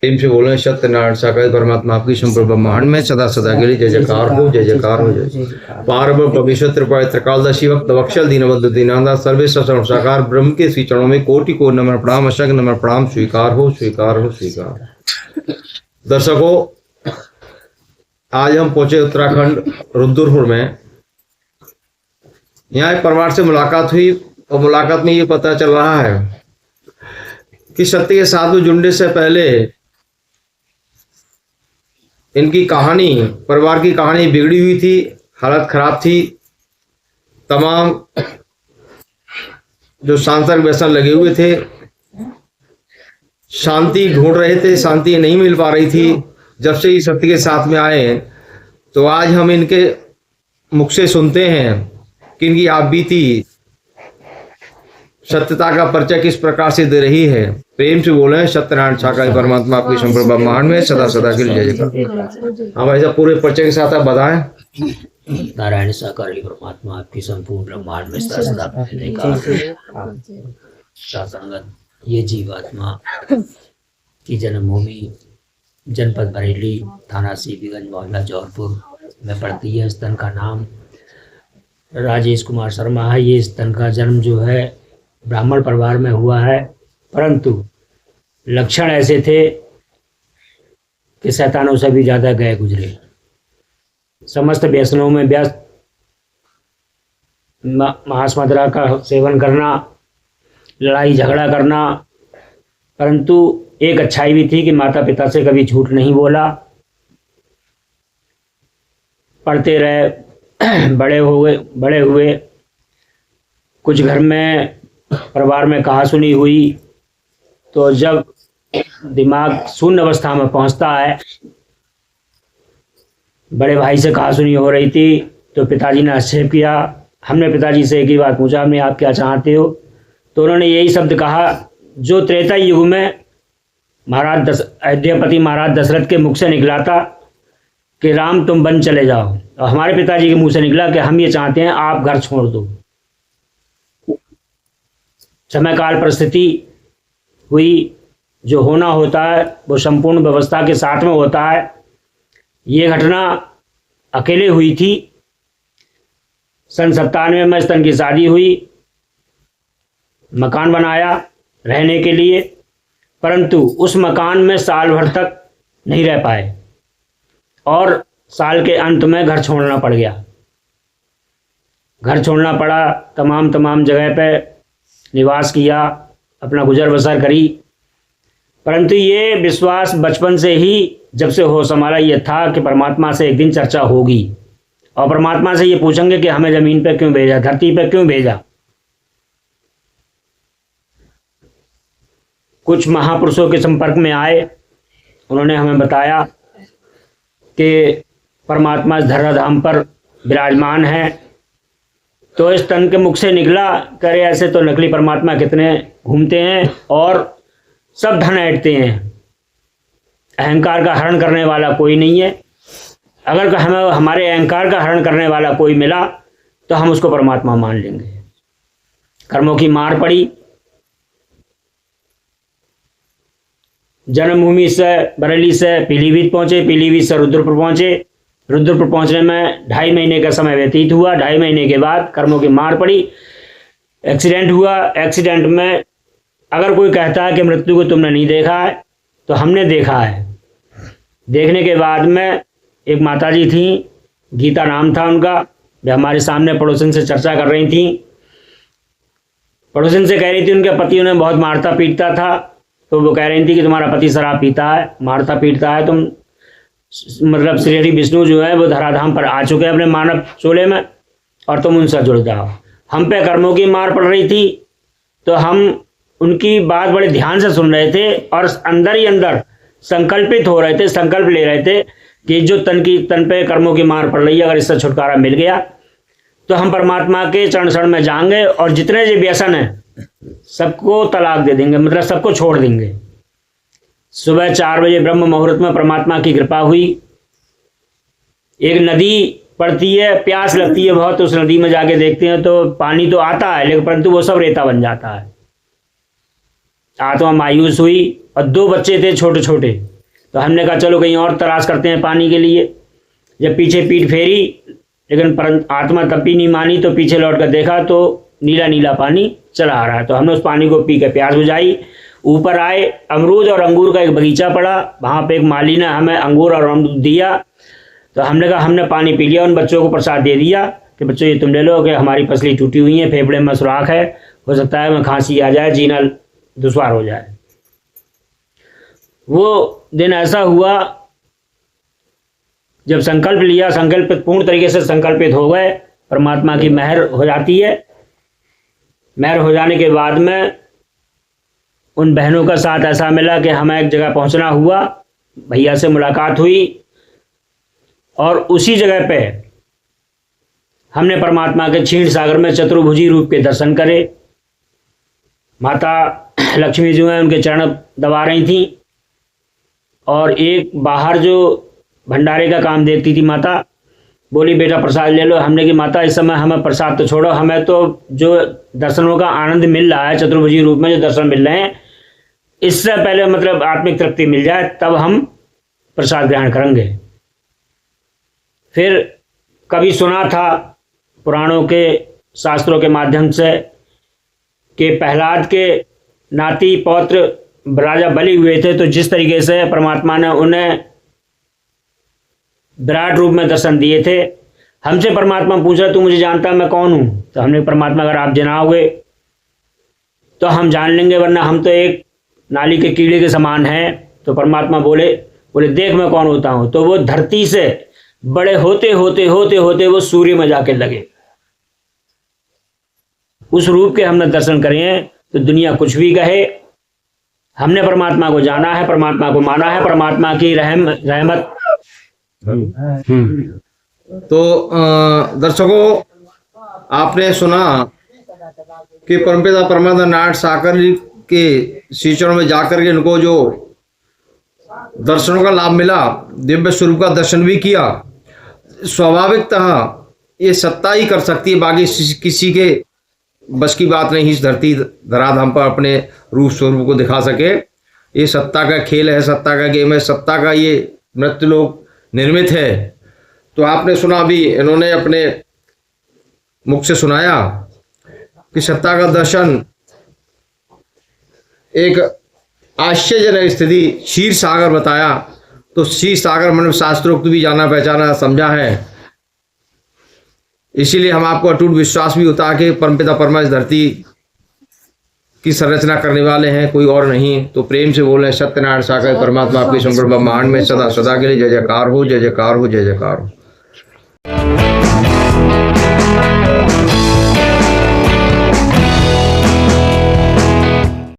प्रेम से बोले सत्यनारायण साकार परमात्मा आपकी संपूर्ण ब्रह्मांड में सदा सदा के लिए जय जयकार हो, जय जयकार हो, जय पार्व भविष्य त्रिपाय त्रिकालदशी वक्त वक्षल दीनबंधु दीनानाथ सर्वे सचरण साकार ब्रह्म के श्री चरणों में कोटि को नमन प्रणाम, अशंख नमन प्रणाम। स्वीकार हो, स्वीकार हो, स्वीकार। दर्शकों, आज हम पहुंचे उत्तराखंड रुद्रपुर में। यहाँ एक परिवार से मुलाकात हुई और मुलाकात में ये पता चल रहा है कि सत्य के साधु जुड़ने से पहले इनकी कहानी, परिवार की कहानी बिगड़ी हुई थी, हालत खराब थी। तमाम जो सांसारिक व्यसन लगे हुए थे, शांति ढूंढ रहे थे, शांति नहीं मिल पा रही थी। जब से इस सत्य के साथ में आए तो आज हम इनके मुख से सुनते हैं कि इनकी आप बीती सत्यता का परिचय किस प्रकार से दे रही है। प्रेम से बोले सत्यनारायण साकार परमात्मा आपकी संपूर्ण ब्रह्मांड में सदा सदा के लिए जय जयकार। हम ऐसा पूरे परिचय के साथ आप बताएं। नारायण साकार परमात्मा आपकी संपूर्ण ब्रह्मांड में सदा सदा के लिए जयकार। सत्संगत, ये जीवात्मा की जन्मभूमि जनपद बरेली, थाना सीबीगंज, मोहल्ला जौहरपुर में पड़ती है। इस तन का नाम राजेश कुमार शर्मा है। ये इस तन का जन्म जो है ब्राह्मण परिवार में हुआ है, परंतु लक्षण ऐसे थे कि शैतानों से भी ज़्यादा गए गुजरे। समस्त व्यसनों में व्यस्त, मांस मदिरा का सेवन करना, लड़ाई झगड़ा करना, परंतु एक अच्छाई भी थी कि माता पिता से कभी झूठ नहीं बोला। पढ़ते रहे, बड़े हुए। कुछ घर में परिवार में कहा सुनी हुई, तो जब दिमाग शून्य अवस्था में पहुंचता है, बड़े भाई से कहा सुनी हो रही थी तो पिताजी ने आक्षेप किया। हमने पिताजी से एक ही बात पूछा, हमने आप क्या चाहते हो? तो उन्होंने यही शब्द कहा जो त्रेता युग में अयोध्यापति महाराज दशरथ के मुख से निकला था कि राम तुम वन चले जाओ, और हमारे पिताजी के मुंह से निकला कि हम ये चाहते हैं आप घर छोड़ दो। समय काल परिस्थिति हुई, जो होना होता है वो संपूर्ण व्यवस्था के साथ में होता है। ये घटना अकेले हुई थी। सन 97 में इस तन की शादी हुई, मकान बनाया रहने के लिए, परंतु उस मकान में साल भर तक नहीं रह पाए और साल के अंत में घर छोड़ना पड़ गया। घर छोड़ना पड़ा, तमाम जगह पे निवास किया, अपना गुजर बसर करी, परंतु ये विश्वास बचपन से ही, जब से होश हमारा ये था कि परमात्मा से एक दिन चर्चा होगी और परमात्मा से ये पूछेंगे कि हमें जमीन पे क्यों भेजा, धरती पे क्यों भेजा। कुछ महापुरुषों के संपर्क में आए, उन्होंने हमें बताया कि परमात्मा इस धराधाम पर विराजमान है। तो इस तन के मुख से निकला, करे ऐसे तो नकली परमात्मा कितने घूमते हैं और सब धन ऐंठते हैं, अहंकार का हरण करने वाला कोई नहीं है। अगर हमें हमारे अहंकार का हरण करने वाला कोई मिला तो हम उसको परमात्मा मान लेंगे। कर्मों की मार पड़ी। जन्मभूमि से बरेली से पीलीभीत पहुंचे, पीलीभीत से रुद्रपुर पहुंचे। रुद्रपुर पहुंचने में 2.5 महीने का समय व्यतीत हुआ। 2.5 महीने के बाद कर्मों की मार पड़ी, एक्सीडेंट हुआ। एक्सीडेंट में अगर कोई कहता है कि मृत्यु को तुमने नहीं देखा है, तो हमने देखा है। देखने के बाद में एक माताजी थी, गीता नाम था उनका, वे हमारे सामने पड़ोसन से चर्चा कर रही थी। पड़ोसन से कह रही थी उनके पति उन्हें बहुत मारता पीटता था, तो वो कह रही थी कि तुम्हारा पति शराब पीता है, मारता पीटता है, तुम मतलब श्री हरि विष्णु जो है वो धराधाम पर आ चुके हैं अपने मानव चोले में, और तुम उनसे जुड़ जाओ। हम पे कर्मों की मार पड़ रही थी, तो हम उनकी बात बड़े ध्यान से सुन रहे थे और अंदर ही अंदर संकल्पित हो रहे थे, संकल्प ले रहे थे कि जो तन पे कर्मों की मार पड़ रही है, अगर इससे छुटकारा मिल गया तो हम परमात्मा के चरण शरण में जाएंगे और जितने जो व्यसन है सबको तलाक दे देंगे, मतलब सबको छोड़ देंगे। सुबह 4 बजे ब्रह्म मुहूर्त में परमात्मा की कृपा हुई। एक नदी पड़ती है, प्यास लगती है बहुत, उस नदी में जाके देखते हैं तो पानी तो आता है, लेकिन परंतु वो सब रेता बन जाता है। आत्मा मायूस हुई और 2 बच्चे थे छोटे छोटे, तो हमने कहा चलो कहीं और तलाश करते हैं पानी के लिए। जब पीछे पीठ फेरी लेकिन आत्मा तब भी नहीं मानी, तो पीछे लौट कर देखा तो नीला नीला पानी चला आ रहा है। तो हमने उस पानी को पी के प्यास बुझाई। ऊपर आए, अमरूद और अंगूर का एक बगीचा पड़ा, वहाँ पे एक माली ने हमें अंगूर और अमरूद दिया। तो हमने कहा हमने पानी पी लिया, उन बच्चों को प्रसाद दे दिया कि बच्चों ये तुम ले लो कि हमारी पसली टूटी हुई है, फेफड़े में सुराख है, हो सकता है हमें खांसी आ जाए, जीना दुश्वार हो जाए। वो दिन ऐसा हुआ जब संकल्प लिया, संकल्पित पूर्ण तरीके से संकल्पित हो गए, परमात्मा की मेहर हो जाती है। मेहर हो जाने के बाद में उन बहनों का साथ ऐसा मिला कि हमें एक जगह पहुंचना हुआ, भैया से मुलाकात हुई और उसी जगह पे हमने परमात्मा के क्षीण सागर में चतुर्भुजी रूप के दर्शन करे। माता लक्ष्मी जो है उनके चरण दबा रही थी और एक बाहर जो भंडारे का काम देखती थी माता, बोली बेटा प्रसाद ले लो। हमने कि माता इस समय हमें प्रसाद तो छोड़ो, हमें तो जो दर्शनों का आनंद मिल रहा है, चतुर्भुजी रूप में जो दर्शन मिल रहे हैं, इससे पहले मतलब आत्मिक तृप्ति मिल जाए तब हम प्रसाद ग्रहण करेंगे। फिर कभी सुना था पुराणों के शास्त्रों के माध्यम से कि प्रहलाद के नाती पौत्र राजा बलि हुए थे, तो जिस तरीके से परमात्मा ने उन्हें विराट रूप में दर्शन दिए थे। हमसे परमात्मा पूछ रहा तू मुझे जानता है मैं कौन हूँ? तो हमने परमात्मा अगर आप जनाओगे तो हम जान लेंगे, वरना हम तो एक नाली के कीड़े के समान हैं। तो परमात्मा बोले देख मैं कौन होता हूँ। तो वो धरती से बड़े होते होते होते होते वो सूर्य में जाके लगे। उस रूप के हमने दर्शन करे हैं। तो दुनिया कुछ भी कहे, हमने परमात्मा को जाना है, परमात्मा को माना है, परमात्मा की रहमत। तो दर्शकों, आपने सुना कि परमपिता परमात्मा नारायण सागर जी के श्री चरणों में जाकर के इनको जो दर्शनों का लाभ मिला, दिव्य स्वरूप का दर्शन भी किया। स्वाभाविकतः ये सत्ता ही कर सकती है, बाकी किसी के बस की बात नहीं। इस धरती धराधाम पर अपने रूप स्वरूप को दिखा सके, ये सत्ता का खेल है, सत्ता का गेम है, सत्ता का ये नृत्य लोक निर्मित है। तो आपने सुना अभी इन्होंने अपने मुख से सुनाया कि सत्ता का दर्शन एक आश्चर्यजनक स्थिति क्षीर सागर बताया। तो क्षीर सागर मतलब शास्त्रोक्त भी जाना पहचाना समझा है, इसीलिए हम आपको अटूट विश्वास भी होता है कि परमपिता परमा इस धरती की संरचना करने वाले हैं, कोई और नहीं। तो प्रेम से बोले सत्यनारायण सागर परमात्मा आपके शंकर ब्रह्मांड में सदा सदा के लिए जय जयकार हो, जय जयकार हो, जय जयकार हो।